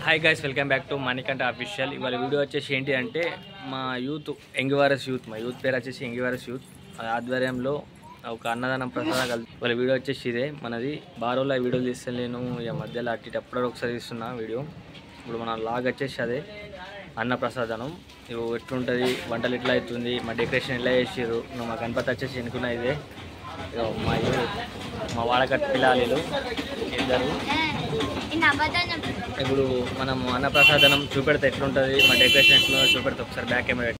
Hi guys, welcome back to Manikanta official. ఇవాళ video వచ్చేసి ఏంటి అంటే మా యూత్ యంగివారస్ యూత్, మా యూత్ పేరు వచ్చేసి యంగివారస్ యూత్ ఆధ్వర్యంలో ఒక అన్నదానం ప్రసాదం కలిసి వాళ్ళ వీడియో వచ్చేసి ఇదే. మనది బారోలో వీడియోలు తీస్తాను నేను, ఇక మధ్యలో అట్టి అప్పుడు ఒకసారి తీస్తున్నా వీడియో. ఇప్పుడు మన లాగ్ వచ్చేసి అదే అన్న ప్రసాదనం. ఇవి ఎట్లుంటుంది, వంటలు ఎట్లా అవుతుంది, మా డెకరేషన్ ఎట్లా చేసారు, మా గణపతి వచ్చేసి ఎన్నుకున్నా ఇదే. మా వాడకట్టు పిల్లలు ఇద్దరు. ఇప్పుడు మనం అన్నప్రసాదనం చూపెడితే ఎట్లుంటుంది, మా డెకరేషన్ ఎట్లుందో చూపెడితే ఒకసారి బ్యాక్ కెమెరా.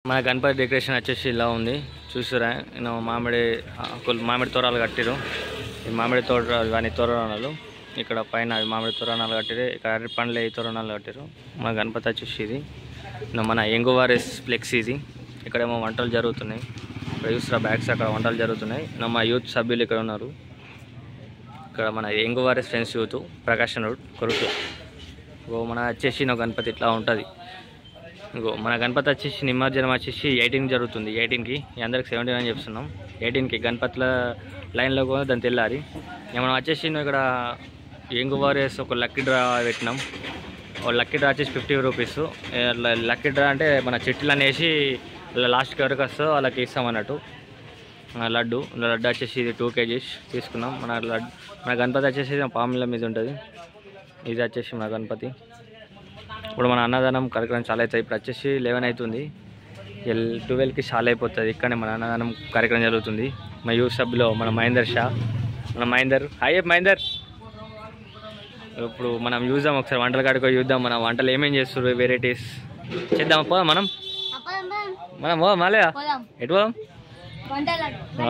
మన గణపతి డెకరేషన్ వచ్చేసి ఇలా ఉంది చూసారా. నేను మామిడి తోరాలు కట్టిరు. ఈ మామిడి ఇవన్నీ తోరణాలు, ఇక్కడ పైన మామిడి తోరణాలు కట్టిరు, ఇక్కడ అరటి పండ్లు ఈ తోరణాలు కట్టిరు. మన గణపతి వచ్చేసి ఇది మన యంగువారెస్ ఫ్లెక్స్. ఇది ఇక్కడేమో వంటలు జరుగుతున్నాయి, ఇక్కడ చూసారా బ్యాగ్స్ అక్కడ వంటలు జరుగుతున్నాయి. మా యూత్ సభ్యులు ఇక్కడ ఉన్నారు. ఇక్కడ మన young warriors friends youth Prakashan road Korutla. మన వచ్చేసి నా గణపతి ఇట్లా ఉంటుంది. మన గణపతి వచ్చేసి నిమజ్జనం వచ్చేసి 18 జరుగుతుంది. 18కి అందరికి 17 అని చెప్తున్నాం. 18కి గణపతుల లైన్లో కూడా దాన్ని తెల్లారి. మనం వచ్చేసి ఇక్కడ యంగువారెస్ ఒక లక్కీ డ్రా పెట్టినాం. లక్కీ డ్రా వచ్చేసి 50 రూపీస్. లక్కీ డ్రా అంటే మన చిట్టీలు వేసి లాస్ట్కి ఎవరికి వస్తుందో వాళ్ళకి ఇస్తాం అన్నట్టు. లడ్డు వచ్చేసి ఇది 2 kgs తీసుకున్నాం. మన గణపతి వచ్చేసి పాముల మీద ఉంటుంది. ఇది వచ్చేసి మన గణపతి. ఇప్పుడు మన అన్నదానం కార్యక్రమం చాలా అవుతుంది. ఇప్పుడు వచ్చేసి 11 అవుతుంది. 12కి చాలా అయిపోతుంది. ఇక్కడనే మన అన్నదానం కార్యక్రమం జరుగుతుంది. మా యూత్ సభ్యులో మన మహేందర్ షా, మన మహేందర్. హాయ్ మహేందర్. ఇప్పుడు మనం చూద్దాం ఒకసారి వంటల కాడికి చూద్దాం. మన వంటలు ఏమేమి చేస్తారు, వెరైటీస్ చేద్దాం. పోదాం మనం మళ్ళీ ఎటు పోదాం?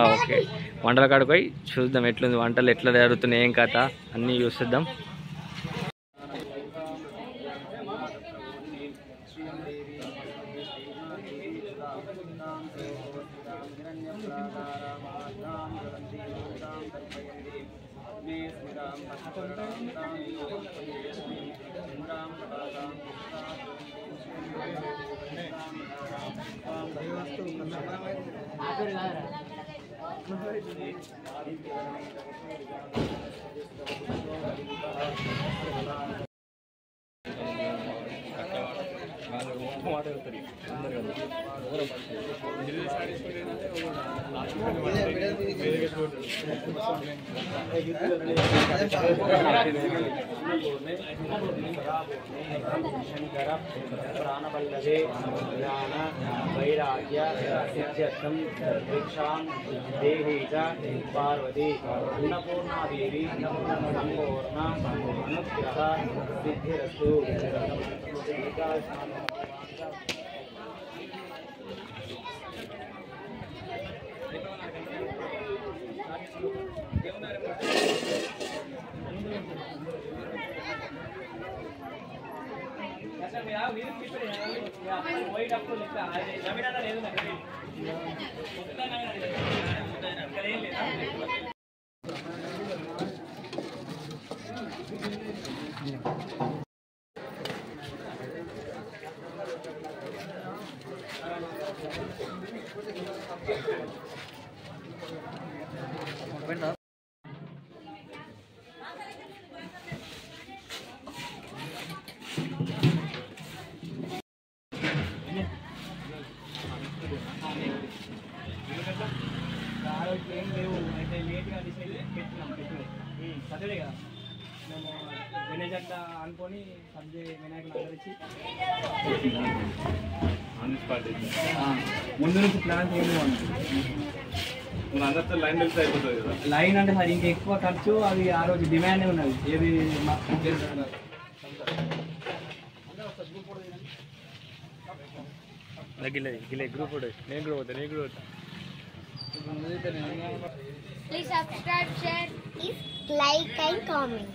ఓకే, వంటల కాడికి పోయి చూద్దాం ఎట్లుంది, వంటలు ఎట్లా జరుగుతున్నాయి, ఏం కథ అన్నీ చూసిద్దాం. ప్రాణవల్లభే జ్ఞాన వైరాగ్య సిద్ధ్యర్థం దీక్షాం దేహి చ పార్వతి అన్నపూర్ణాదేవి సంపూర్ణ అనుగ్రహ సిద్ధిరస్తు. ఏం లేవు అయితే లేట్గా డిసైడ్ పెట్టినాం. సటర్డే కదా మేము విలేజ్ అట్లా అనుకొని సబ్జెక్ట్ వినాయకుని ఆదరించి ముందు నుంచి ప్లాన్ చేయలేదు. అందరితో లైన్ వెళ్తే అయిపోతుంది కదా. లైన్ అంటే మరి ఇంకా ఎక్కువ ఖర్చు, అది ఆ రోజు డిమాండ్ ఉన్నది. ఏది గ్రూప్ నేను కూడా Please subscribe, share, please like and comment.